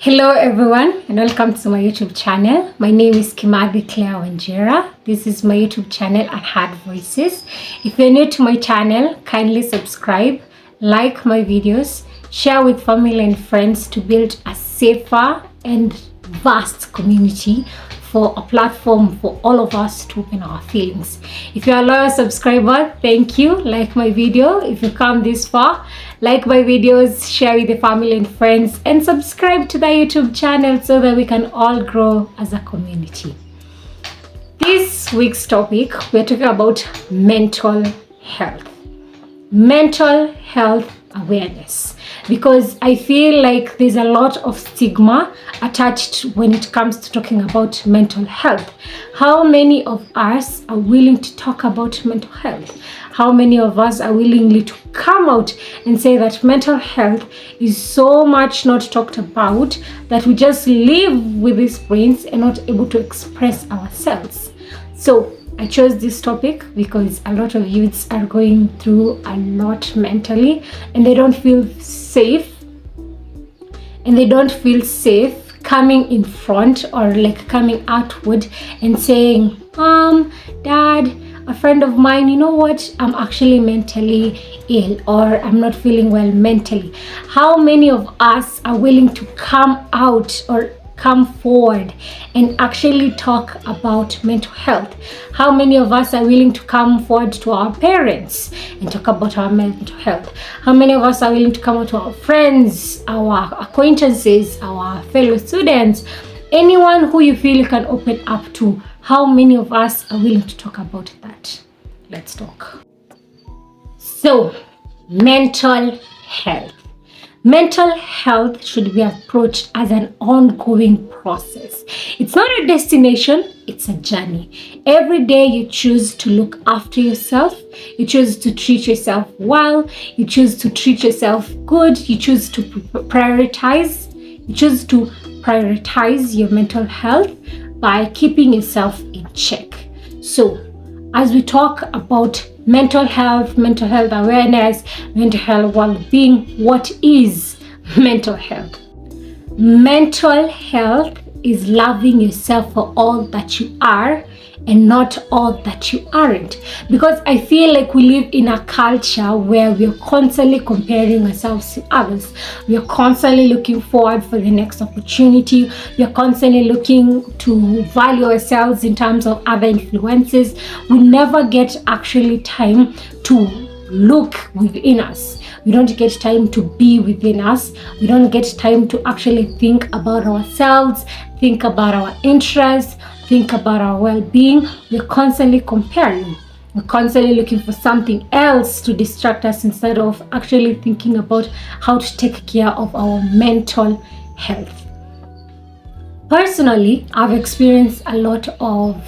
Hello everyone and welcome to my YouTube channel. My name is Kimathi Claire Wanjera. This is my YouTube channel at Heart Voices. If you're new to my channel, kindly subscribe, like my videos, share with family and friends to build a safer and vast community for a platform for all of us to open our feelings. If you're a loyal subscriber, thank you. Like my video. If you come this far, like my videos, share with your family and friends, and subscribe to the YouTube channel so that we can all grow as a community. This week's topic, we're talking about mental health. Mental health awareness, because I feel like there's a lot of stigma attached when it comes to talking about mental health. How many of us are willing to talk about mental health? How many of us are willingly to come out and say that mental health is so much not talked about that we just live with these brains and not able to express ourselves? So I chose this topic because a lot of youths are going through a lot mentally and they don't feel safe. Coming in front or like coming outward and saying, Dad, a friend of mine, you know what, I'm actually mentally ill or I'm not feeling well mentally. How many of us are willing to come out or come forward and actually talk about mental health? How many of us are willing to come forward to our parents and talk about our mental health? How many of us are willing to come out to our friends, our acquaintances, our fellow students, anyone who you feel you can open up to? How many of us are willing to talk about that? Let's talk. So, mental health. Mental health should be approached as an ongoing process. It's not a destination, it's a journey. Every day you choose to look after yourself, you choose to treat yourself well, you choose to treat yourself good, you choose to prioritize your mental health by keeping yourself in check. So, as we talk about mental health awareness, mental health well-being, what is mental health? Mental health is loving yourself for all that you are and not all that you aren't. Because I feel like we live in a culture where we're constantly comparing ourselves to others. We're constantly looking forward for the next opportunity. We're constantly looking to value ourselves in terms of other influences. We never get actually time to look within us. We don't get time to be within us. We don't get time to actually think about ourselves, think about our interests, think about our well-being. We're constantly comparing. We're constantly looking for something else to distract us instead of actually thinking about how to take care of our mental health. Personally, I've experienced a lot of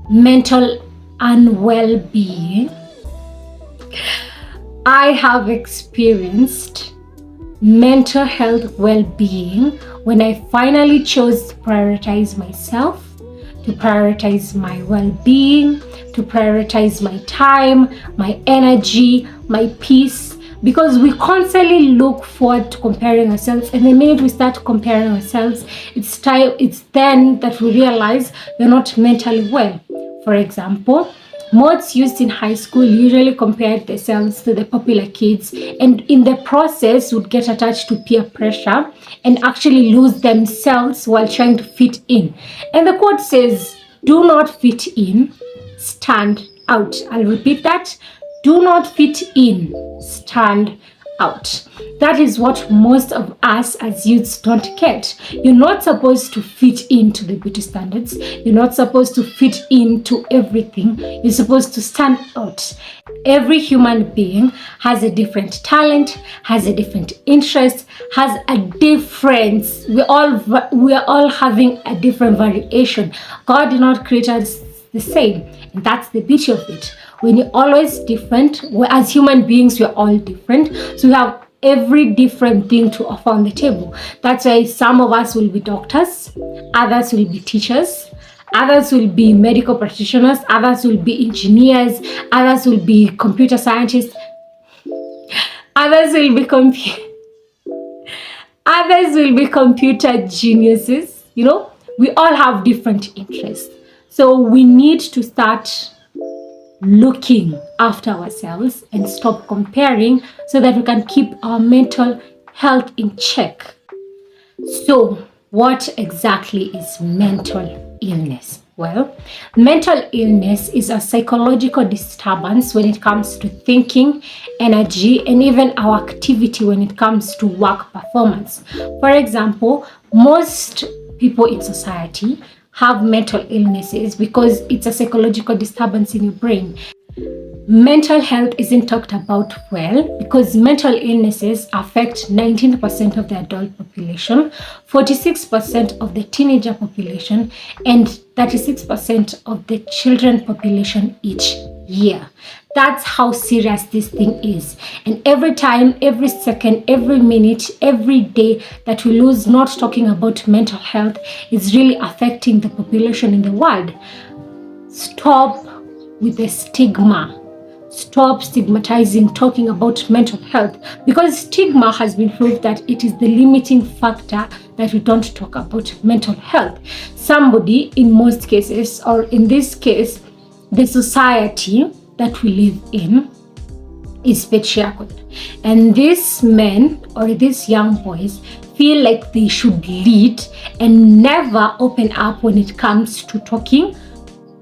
mental unwell-being. I have experienced mental health well-being when I finally chose to prioritize myself, to prioritize my well-being, to prioritize my time, my energy, my peace, because we constantly look forward to comparing ourselves, and the minute we start comparing ourselves, it's then that we realize we're not mentally well. For example, most youths in high school usually compared themselves to the popular kids, and in the process would get attached to peer pressure and actually lose themselves while trying to fit in. And the quote says, do not fit in, stand out. I'll repeat that. Do not fit in, stand out. That is what most of us as youths don't get. You're not supposed to fit into the beauty standards. You're not supposed to fit into everything. You're supposed to stand out. Every human being has a different talent, has a different interest, has a difference. We are all having a different variation. God did not create us the same, and that's the beauty of it. When you're always different, as human beings, we're all different. So we have every different thing to offer on the table. That's why some of us will be doctors, others will be teachers, others will be medical practitioners, others will be engineers, others will be computer scientists, others will be Others will be computer geniuses. We all have different interests. So we need to start looking after ourselves and stop comparing so that we can keep our mental health in check. So, what exactly is mental illness? Well, mental illness is a psychological disturbance when it comes to thinking, energy, and even our activity when it comes to work performance. For example, most people in society have mental illnesses because it's a psychological disturbance in your brain. Mental health isn't talked about well because mental illnesses affect 19% of the adult population, 46% of the teenager population, and 36% of the children population each year. That's how serious this thing is. And every time, every second, every minute, every day that we lose not talking about mental health is really affecting the population in the world. Stop with the stigma. Stop stigmatizing talking about mental health, because stigma has been proved that it is the limiting factor that we don't talk about mental health. Somebody, in most cases, or in this case, the society that we live in is patriarchal. And these men or these young boys feel like they should lead and never open up when it comes to talking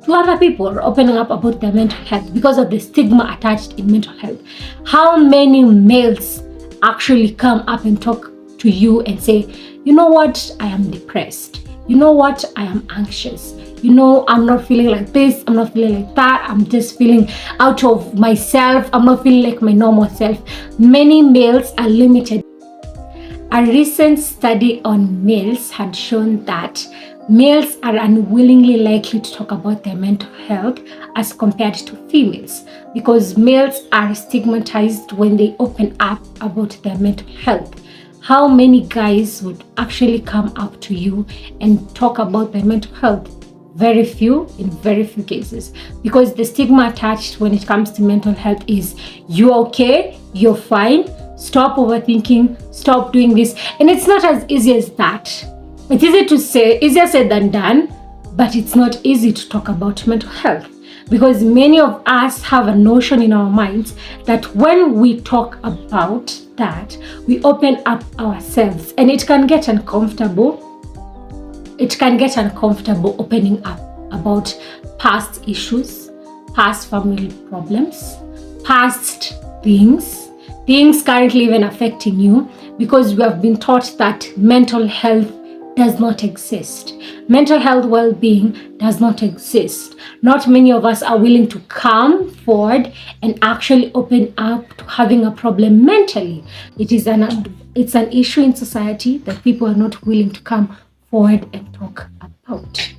to other people or opening up about their mental health because of the stigma attached in mental health. How many males actually come up and talk to you and say, you know what, I am depressed. You know what, I am anxious. I'm not feeling like this. I'm not feeling like that. I'm just feeling out of myself. I'm not feeling like my normal self. Many males are limited. A recent study on males had shown that males are unwillingly likely to talk about their mental health as compared to females, because males are stigmatized when they open up about their mental health. How many guys would actually come up to you and talk about their mental health? Very few, in very few cases, because the stigma attached when it comes to mental health is you're okay, you're fine, stop overthinking, stop doing this. And it's not as easy as that. It's easy to say, easier said than done, but it's not easy to talk about mental health, because many of us have a notion in our minds that when we talk about that, we open up ourselves, and it can get uncomfortable. It can get uncomfortable opening up about past issues, past family problems, past things currently even affecting you, because we have been taught that mental health does not exist. Mental health well-being does not exist. Not many of us are willing to come forward and actually open up to having a problem mentally. It's an issue in society that people are not willing to come forward and talk about.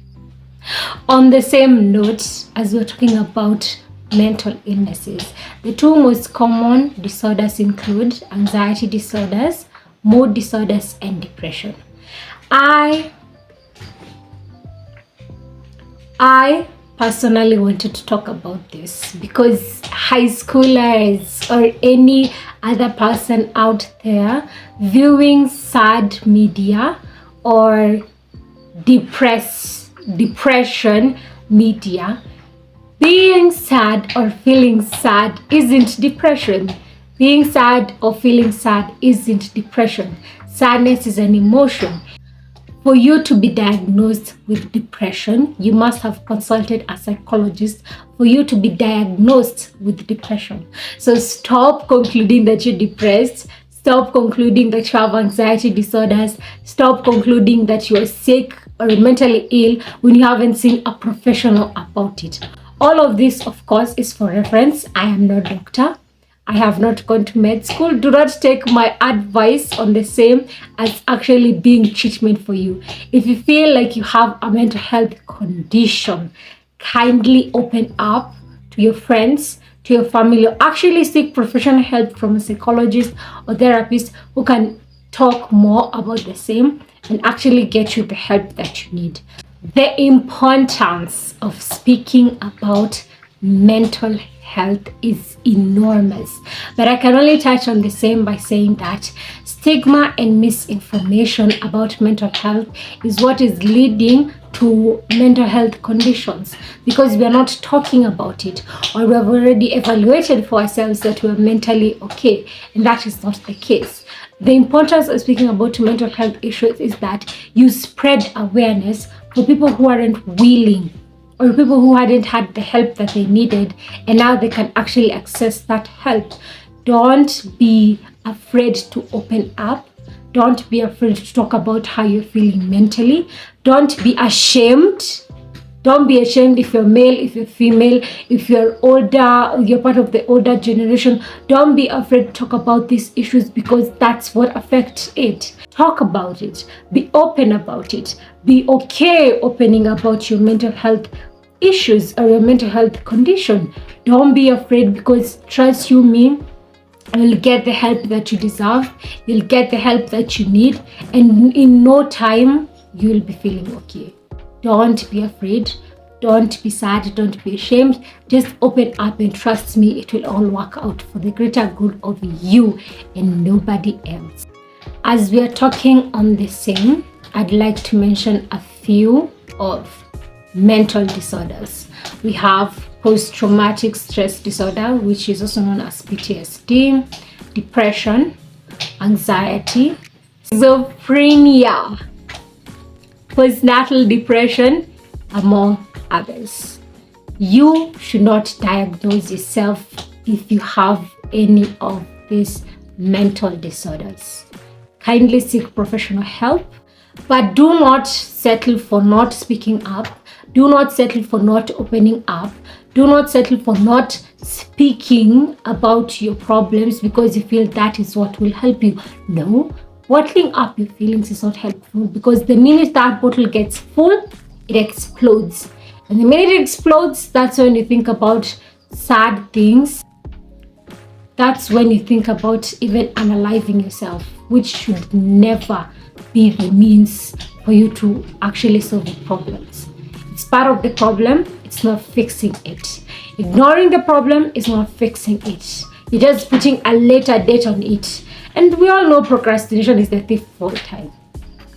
On the same note, as we're talking about mental illnesses, the two most common disorders include anxiety disorders, mood disorders, and depression. I personally wanted to talk about this because high schoolers or any other person out there viewing sad media or depression media, being sad or feeling sad isn't depression. Being sad or feeling sad isn't depression. Sadness is an emotion. For you to be diagnosed with depression, you must have consulted a psychologist for you to be diagnosed with depression. So stop concluding that you're depressed. Stop concluding that you have anxiety disorders. Stop concluding that you're sick or mentally ill when you haven't seen a professional about it. All of this, of course, is for reference. I am no doctor. I have not gone to med school. Do not take my advice on the same as actually being treatment for you. If you feel like you have a mental health condition, kindly open up to your friends, to your family, or actually seek professional help from a psychologist or therapist who can talk more about the same and actually get you the help that you need. The importance of speaking about mental health is enormous, but I can only touch on the same by saying that Stigma and misinformation about mental health is what is leading to mental health conditions, because we are not talking about it, or we have already evaluated for ourselves that we are mentally okay, and that is not the case. The importance of speaking about mental health issues is that you spread awareness for people who aren't willing, or people who hadn't had the help that they needed, and now they can actually access that help. Don't be afraid to open up. Don't be afraid to talk about how you're feeling mentally. Don't be ashamed. Don't be ashamed if you're male, if you're female, if you're older, you're part of the older generation. Don't be afraid to talk about these issues, because that's what affects it. Talk about it. Be open about it. Be okay opening about your mental health issues or your mental health condition. Don't be afraid, because trust you me, you'll get the help that you deserve. You'll get the help that you need, and in no time you'll be feeling okay. Don't be afraid. Don't be sad. Don't be ashamed. Just open up, and trust me, it will all work out for the greater good of you and nobody else. As we are talking on the same, I'd like to mention a few of mental disorders. We have post-traumatic stress disorder, which is also known as PTSD, depression, anxiety, schizophrenia, postnatal depression, among others. You should not diagnose yourself if you have any of these mental disorders. Kindly seek professional help, but do not settle for not speaking up. Do not settle for not opening up. Do not settle for not speaking about your problems because you feel that is what will help you. No, bottling up your feelings is not helpful, because the minute that bottle gets full, it explodes. And the minute it explodes, that's when you think about sad things. That's when you think about even unaliving yourself, which should never be the means for you to actually solve the problems. It's part of the problem, it's not fixing it. Ignoring the problem is not fixing it. You're just putting a later date on it. And we all know procrastination is the thief of all time.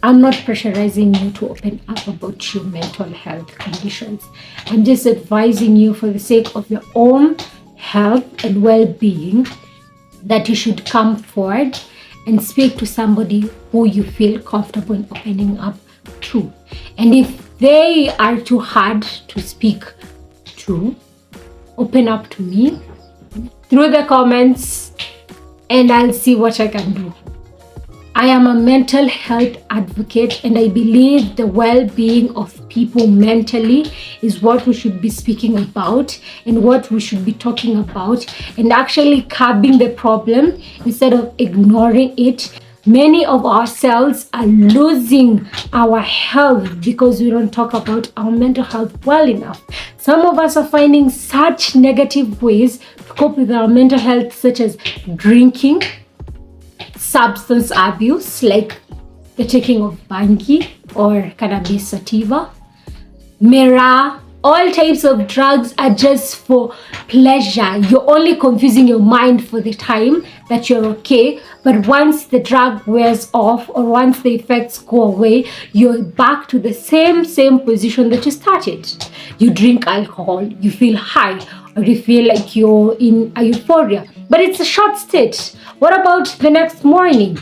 I'm not pressurizing you to open up about your mental health conditions. I'm just advising you, for the sake of your own health and well-being, that you should come forward and speak to somebody who you feel comfortable in opening up to. And if they are too hard to speak to, open up to me through the comments, and I'll see what I can do. I am a mental health advocate, and I believe the well-being of people mentally is what we should be speaking about and what we should be talking about, and actually curbing the problem instead of ignoring it. Many of ourselves are losing our health because we don't talk about our mental health well enough. Some of us are finding such negative ways to cope with our mental health, such as drinking, substance abuse like the taking of bangi or cannabis sativa, mirror. All types of drugs are just for pleasure. You're only confusing your mind for the time that you're okay, but once the drug wears off or once the effects go away, you're back to the same position that you started. You drink alcohol, you feel high, or you feel like you're in a euphoria, but it's a short state. What about the next morning?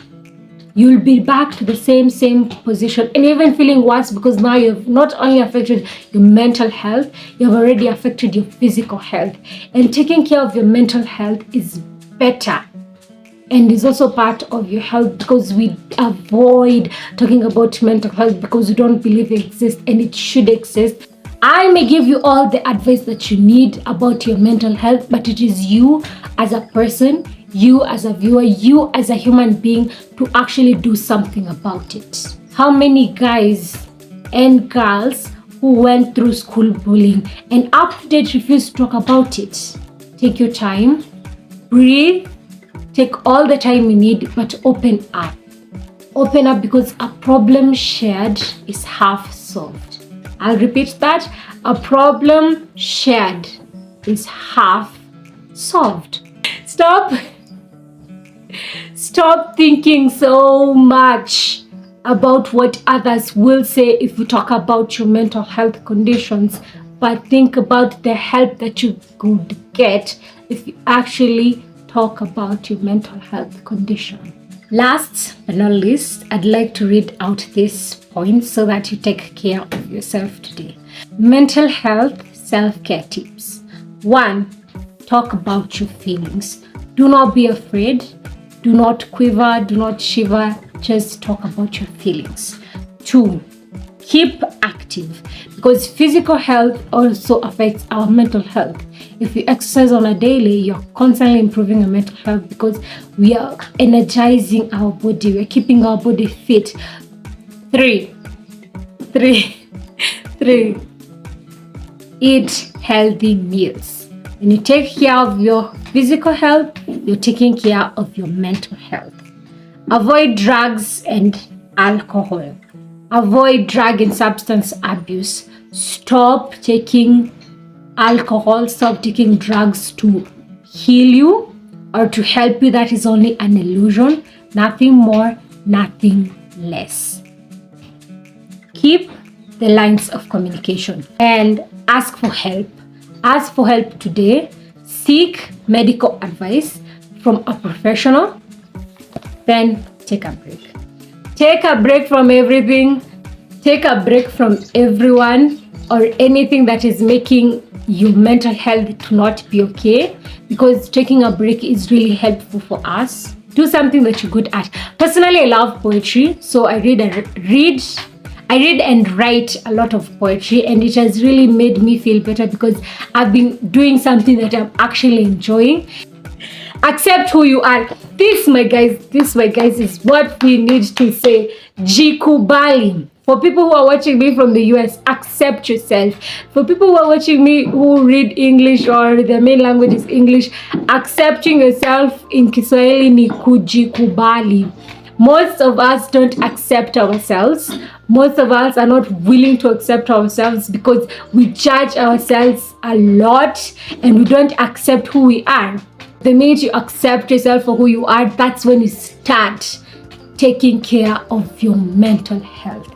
You'll be back to the same position, and even feeling worse, because now you've not only affected your mental health, you've already affected your physical health. And taking care of your mental health is better and is also part of your health, because we avoid talking about mental health because we don't believe it exists, and it should exist. I may give you all the advice that you need about your mental health, but it is you as a person, you as a viewer, you as a human being to actually do something about it. How many guys and girls who went through school bullying and up to date refuse to talk about it? Take your time, breathe, take all the time you need, but open up. Open up, because a problem shared is half solved. I'll repeat that. A problem shared is half solved. Stop Stop thinking so much about what others will say if you talk about your mental health conditions, but think about the help that you could get if you actually talk about your mental health condition. Last but not least, I'd like to read out this point so that you take care of yourself today. Mental health self-care tips. 1. Talk about your feelings. Do not be afraid. Do not quiver. Do not shiver. Just talk about your feelings. 2. Keep active, because physical health also affects our mental health. If you exercise on a daily, you're constantly improving your mental health because we are energizing our body. We're keeping our body fit. 3. Eat healthy meals. When you take care of your physical health, you're taking care of your mental health. Avoid drugs and alcohol. Avoid drug and substance abuse. Stop taking alcohol, stop taking drugs to heal you or to help you. That is only an illusion. Nothing more, nothing less. Keep the lines of communication and ask for help. Ask for help today. Seek medical advice from a professional. Then take a break. Take a break from everything. Take a break from everyone or anything that is making your mental health to not be okay, because taking a break is really helpful for us. Do something that you're good at. Personally, I love poetry, so I read and write a lot of poetry, and it has really made me feel better because I've been doing something that I'm actually enjoying. Accept who you are. This, my guys, is what we need to say. Jikubali. For people who are watching me from the US, accept yourself. For people who are watching me who read English or their main language is English, accepting yourself in Kiswahili ni kujikubali. Most of us don't accept ourselves. Most of us are not willing to accept ourselves because we judge ourselves a lot and we don't accept who we are. The minute you accept yourself for who you are, that's when you start taking care of your mental health.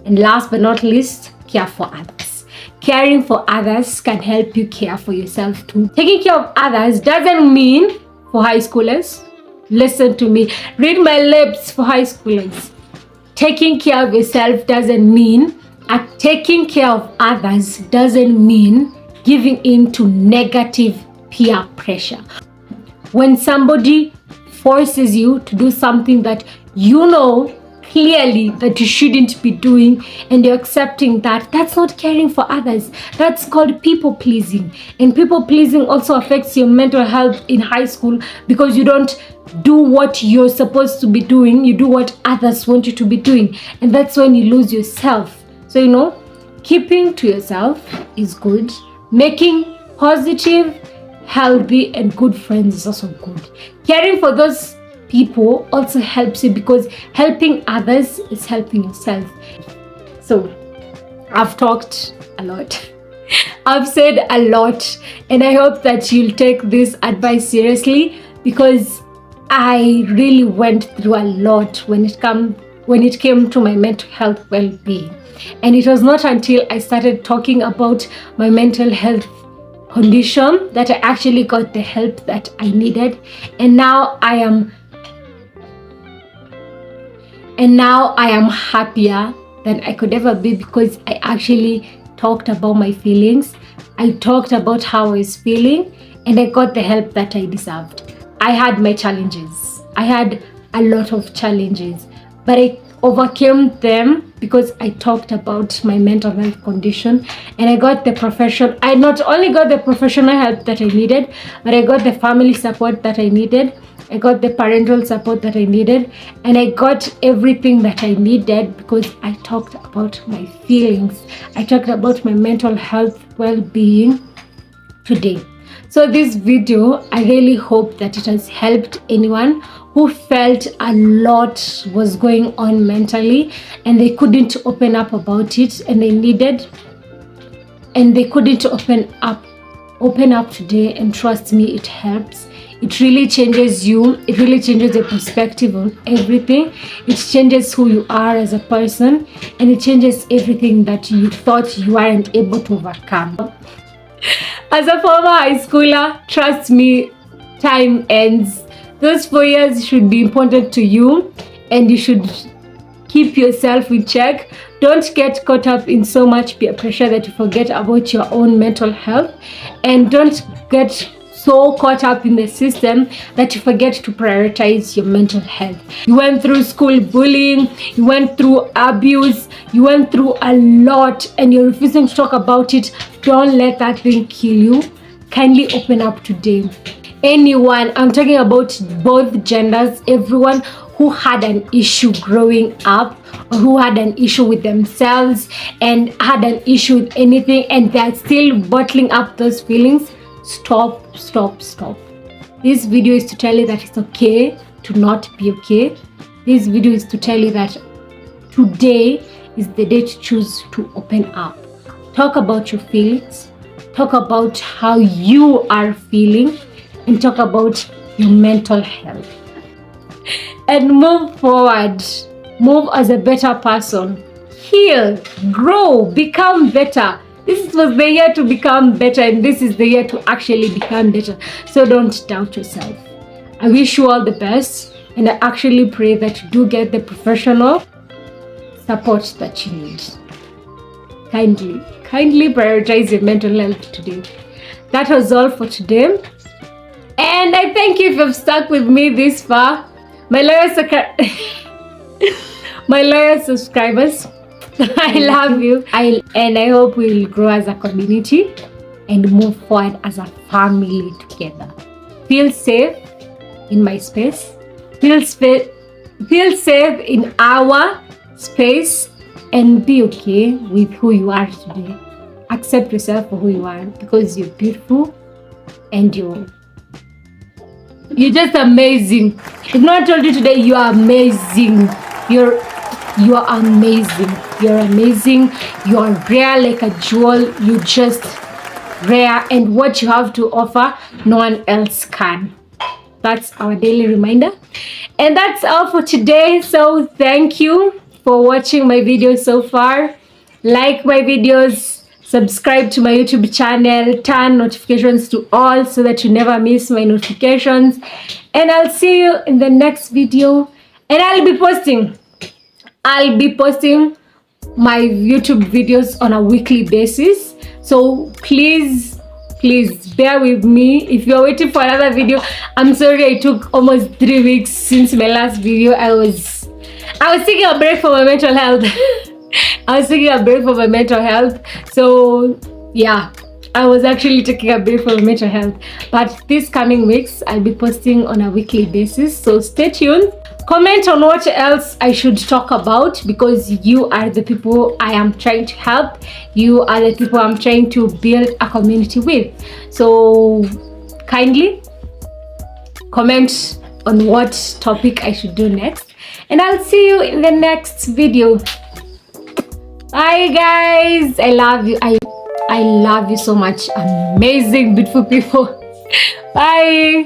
And last but not least, care for others. Caring for others can help you care for yourself too. Taking care of others doesn't mean, for high schoolers, listen to me, read my lips for high schoolers. Taking care of yourself doesn't mean, taking care of others doesn't mean giving in to negative peer pressure. When somebody forces you to do something that you know clearly that you shouldn't be doing and you're accepting that, that's not caring for others. That's called people pleasing. And people pleasing also affects your mental health in high school because you don't do what you're supposed to be doing. You do what others want you to be doing. And that's when you lose yourself. So, keeping to yourself is good. Making positive, healthy, and good friends is also good. Caring for those people also helps you because helping others is helping yourself. So, I've talked a lot. I've said a lot, and I hope that you'll take this advice seriously because I really went through a lot when it came to my mental health well-being. And it was not until I started talking about my mental health condition that I actually got the help that I needed. And now I am happier than I could ever be because I actually talked about my feelings. I talked about how I was feeling, and I got the help that I deserved. I had my challenges. I had a lot of challenges, but I overcame them because I talked about my mental health condition, and I got the profession. I not only got the professional help that I needed, but I got the family support that I needed. I got the parental support that I needed, and I got everything that I needed because I talked about my feelings. I talked about my mental health well-being today. So this video, I really hope that it has helped anyone who felt a lot was going on mentally and they couldn't open up about it, and they couldn't open up today. And trust me, it helps. it really changes you. It really changes your perspective on everything. It changes who you are as a person, and it changes everything that you thought you weren't able to overcome. As a former high schooler, trust me, time ends. Those 4 years should be important to you, and you should keep yourself in check. Don't get caught up in so much peer pressure that you forget about your own mental health, and don't get so caught up in the system that you forget to prioritize your mental health. You went through school bullying, you went through abuse, you went through a lot, and you're refusing to talk about it. Don't let that thing kill you. Kindly open up today. Anyone, I'm talking about both genders, everyone who had an issue growing up, or who had an issue with themselves and had an issue with anything, and they're still bottling up those feelings. Stop. This video is to tell you that it's okay to not be okay. This video is to tell you that today is the day to choose to open up. Talk about your feelings, talk about how you are feeling, and talk about your mental health. And move forward. Move as a better person. Heal, grow, become better. This was the year to become better, and this is the year to actually become better. So don't doubt yourself. I wish you all the best, and I actually pray that you do get the professional support that you need. Kindly prioritize your mental health today. That was all for today. And I thank you if you've stuck with me this far. My loyal subscribers, I love you. And I hope we'll grow as a community and move forward as a family together. Feel safe in my space. Feel safe in our space, and be okay with who you are today. Accept yourself for who you are, because you're beautiful and you're just amazing. If no one told you today, you are amazing. You are amazing. You're amazing. You are rare like a jewel. You're just rare, and what you have to offer, no one else can. That's our daily reminder. And that's all for today. So thank you for watching my videos so far. Like my videos, subscribe to my YouTube channel, turn notifications to all so that you never miss my notifications. And I'll see you in the next video. And I'll be posting my YouTube videos on a weekly basis. So please bear with me. If you're waiting for another video, I'm sorry I took almost 3 weeks since my last video. I was taking a break for my mental health. So yeah, I was actually taking a break for my mental health. But these coming weeks, I'll be posting on a weekly basis. So stay tuned. Comment on what else I should talk about, because you are the people I am trying to help. You are the people I'm trying to build a community with. So kindly comment on what topic I should do next. And I'll see you in the next video. Bye guys. I love you. I love you so much. Amazing, beautiful people. Bye.